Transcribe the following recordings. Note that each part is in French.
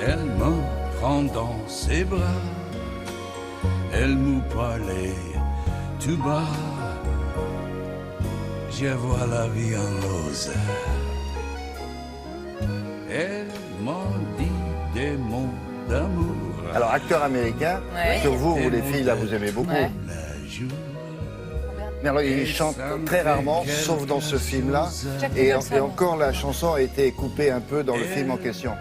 Elle me prend dans ses bras, elle me parlait tout bas. Je vois la vie en rose. Elle m'a dit des mots d'amour. Alors, acteur américain, sur vous, les filles, là, vous aimez beaucoup. Ouais. La joue. Mais alors, il chante très rarement, sauf dans ce film-là. Et encore, la chanson a été coupée un peu dans le film en question.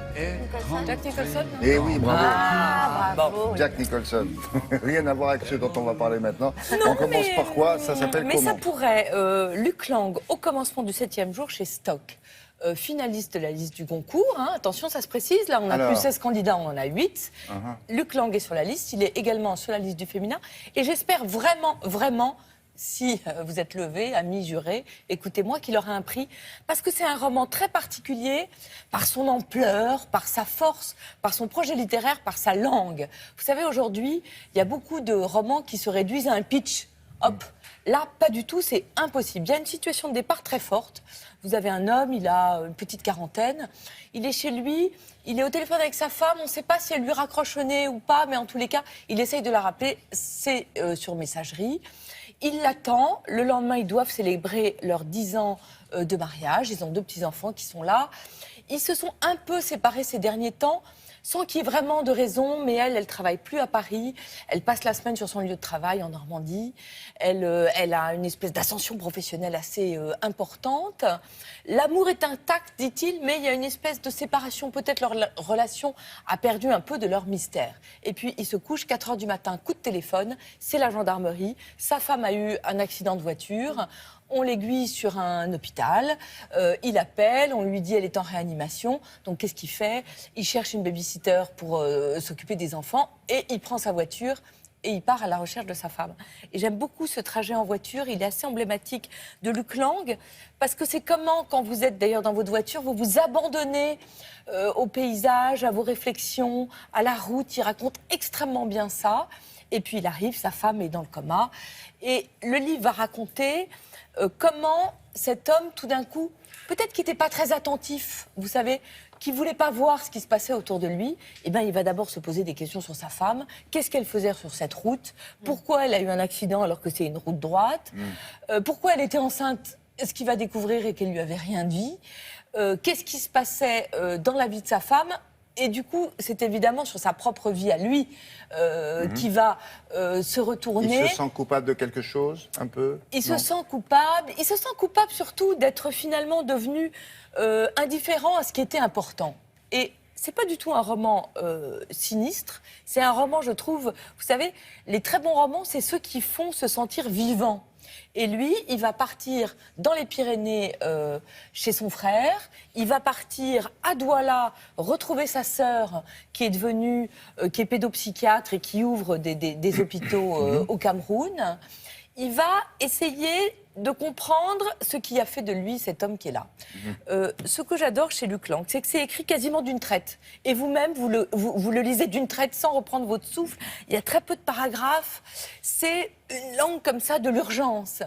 Jack Nicholson. Et oui, bravo. Ah, bravo. Jack Nicholson. Rien à voir avec ceux dont on va parler maintenant. On commence par quoi? Ça s'appelle Mais comment? ça pourrait. Luc Lang, au commencement du 7e jour chez Stock. Finaliste de la liste du Goncourt. Hein. Attention, ça se précise. Là, on a plus 16 candidats, on en a 8. Luc Lang est sur la liste. Il est également sur la liste du féminin. Et j'espère vraiment, vraiment, si vous êtes levé, amis jurés, écoutez-moi, qu'il aura un prix. Parce que c'est un roman très particulier, par son ampleur, par sa force, par son projet littéraire, par sa langue. Vous savez, aujourd'hui, il y a beaucoup de romans qui se réduisent à un pitch. Hop. Là, pas du tout, c'est impossible. Il y a une situation de départ très forte. Vous avez un homme, il a une petite quarantaine. Il est chez lui, il est au téléphone avec sa femme. On ne sait pas si elle lui raccroche au nez ou pas, mais en tous les cas, il essaye de la rappeler. C'est sur messagerie. Il l'attend. Le lendemain, ils doivent célébrer leurs 10 ans de mariage. Ils ont 2 petits-enfants qui sont là. Ils se sont un peu séparés ces derniers temps, sans qu'il y ait vraiment de raison, mais elle travaille plus à Paris. Elle passe la semaine sur son lieu de travail en Normandie. Elle a une espèce d'ascension professionnelle assez importante. L'amour est intact, dit-il, mais il y a une espèce de séparation. Peut-être leur relation a perdu un peu de leur mystère. Et puis, ils se couchent, 4 heures du matin, coup de téléphone, c'est la gendarmerie. Sa femme a eu un accident de voiture. On l'aiguille sur un hôpital, il appelle, on lui dit elle est en réanimation. Donc qu'est-ce qu'il fait? Il cherche une babysitter pour s'occuper des enfants et il prend sa voiture et il part à la recherche de sa femme. Et j'aime beaucoup ce trajet en voiture, il est assez emblématique de Luc Lang, parce que c'est comment, quand vous êtes d'ailleurs dans votre voiture, vous vous abandonnez au paysage, à vos réflexions, à la route. Il raconte extrêmement bien ça. Et puis il arrive, sa femme est dans le coma. Et le livre va raconter comment cet homme, tout d'un coup, peut-être qu'il n'était pas très attentif, vous savez, qui ne voulait pas voir ce qui se passait autour de lui, eh bien, il va d'abord se poser des questions sur sa femme. Qu'est-ce qu'elle faisait sur cette route? Pourquoi elle a eu un accident alors que c'est une route droite? Pourquoi elle était enceinte? Ce qu'il va découvrir et qu'elle ne lui avait rien dit. Qu'est-ce qui se passait dans la vie de sa femme? Et du coup, c'est évidemment sur sa propre vie à lui qui va se retourner. Il se sent coupable de quelque chose, un peu? Il se sent coupable. Il se sent coupable surtout d'être finalement devenu indifférent à ce qui était important. Et c'est pas du tout un roman sinistre. C'est un roman, je trouve, vous savez, les très bons romans, c'est ceux qui font se sentir vivant. Et lui, il va partir dans les Pyrénées chez son frère. Il va partir à Douala retrouver sa sœur qui est devenue, qui est pédopsychiatre et qui ouvre des hôpitaux au Cameroun. Il va essayer de comprendre ce qui a fait de lui cet homme qui est là. Ce que j'adore chez Luc Lang, c'est que c'est écrit quasiment d'une traite. Et vous-même, vous le lisez d'une traite sans reprendre votre souffle. Il y a très peu de paragraphes. C'est une langue comme ça de l'urgence.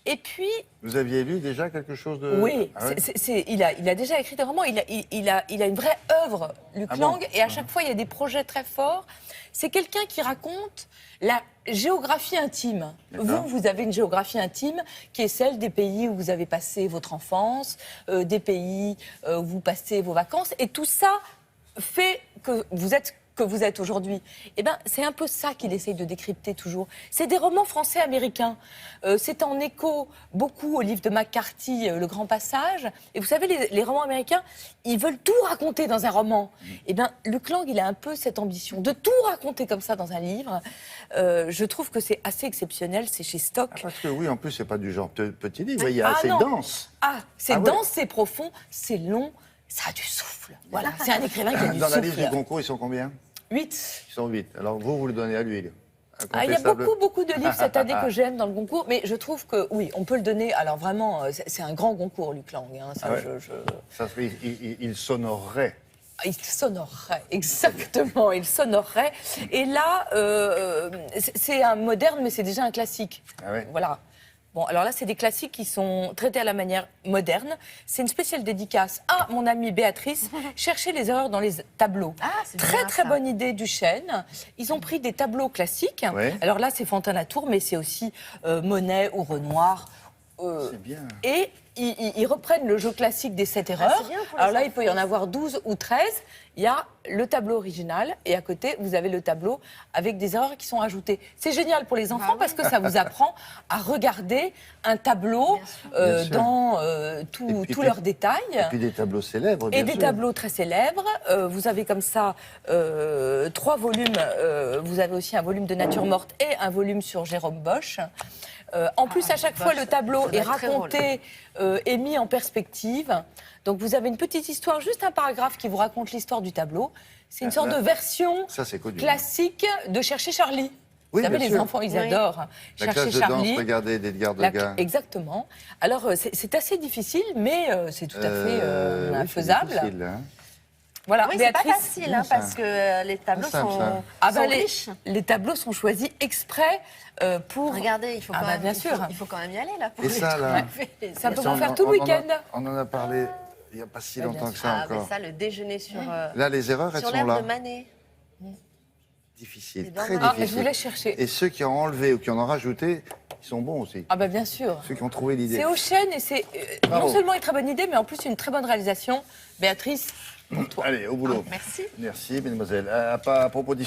Et puis... Vous aviez lu déjà quelque chose de... Oui, ah ouais il a déjà écrit des romans. Il a une vraie œuvre, Luc Lang. Et à chaque fois, il y a des projets très forts. C'est quelqu'un qui raconte la géographie intime. Vous avez une géographie intime qui est celle des pays où vous avez passé votre enfance, des pays où vous passez vos vacances. Et tout ça fait que vous êtes aujourd'hui. Eh bien, c'est un peu ça qu'il essaye de décrypter toujours. C'est des romans français-américains. C'est en écho beaucoup au livre de McCarthy, Le Grand Passage. Et vous savez, les romans américains, ils veulent tout raconter dans un roman. Eh bien, Luc Lang, il a un peu cette ambition de tout raconter comme ça dans un livre. Je trouve que c'est assez exceptionnel. C'est chez Stock. Ah, parce que oui, en plus, c'est pas du genre petit livre. C'est dense. C'est dense, c'est profond, c'est long. Ça a du souffle. Voilà, c'est un écrivain qui a du souffle. Dans la liste du concours, ils sont combien? 8. Ils sont 8. Alors vous le donnez à lui. Il y a beaucoup de livres cette année que j'aime dans le concours, mais je trouve que, oui, on peut le donner. Alors vraiment, c'est un grand concours, Luc Lang. Hein, ça, il s'honorerait. Il s'honorerait, exactement, il s'honorerait. Et là, c'est un moderne, mais c'est déjà un classique. Ah ouais. Voilà. Bon, alors là, c'est des classiques qui sont traités à la manière moderne. C'est une spéciale dédicace à mon amie Béatrice. Cherchez les erreurs dans les tableaux. Ah, c'est très, bien, très ça. bonne idée du chêne. Ils ont pris des tableaux classiques. Ouais. Alors là, c'est Fontaine-Latour, mais c'est aussi Monet ou Renoir. C'est bien. Et ils reprennent le jeu classique des 7 erreurs. c'est bien pour les Alors là, il peut y en enfants. avoir 12 ou 13. Il y a le tableau original et à côté, vous avez le tableau avec des erreurs qui sont ajoutées. C'est génial pour les enfants parce que ça vous apprend à regarder un tableau Bien sûr. dans Et tous puis- leurs détails. Et puis des tableaux célèbres, bien Et des sûr. tableaux très célèbres. Vous avez comme ça 3 volumes. Vous avez aussi un volume de nature morte et un volume sur Jérôme Bosch. En plus, à chaque fois, le tableau ça doit est être très raconté et mis en perspective. Donc, vous avez une petite histoire, juste un paragraphe qui vous raconte l'histoire du tableau. C'est une sorte là, de version ça, c'est connu. classique de Chercher Charlie. Oui, vous savez, bien les sûr. enfants, ils Oui. adorent La Chercher classe de Charlie. danse, regardez, d'Edgar La- Degas. Exactement. Alors, c'est assez difficile, mais c'est tout à fait Oui, c'est faisable. difficile, hein. Voilà, Oui, c'est pas Béatrice. facile, hein, ça. parce que les tableaux Pas simple, ça. sont, Ah bah, sont les, riches. les tableaux sont choisis exprès pour... Regardez, il faut Ah quand bah, même, bien il faut- sûr. il faut quand même y aller, là. Pour Et les ça, là, trouver. Ça peut Ça, vous faire tout le week-end. On en a parlé il n'y a pas si Ouais, bien longtemps que sûr. ça Ah, mais encore. ça, le déjeuner sur, Là, les erreurs, elles sur sont l'herbe là. de Manet. Difficile, C'est très dommage. Ah, je vous difficile. laisse chercher. Et ceux qui en ont enlevé ou qui en ont rajouté, ils sont bons aussi. Ah bah bien sûr. Ceux qui ont trouvé l'idée. C'est au chêne et c'est Bravo. non seulement une très bonne idée, mais en plus une très bonne réalisation. Béatrice, pour toi. Allez, au boulot. Merci. Merci, mesdemoiselles. À propos d'histoire.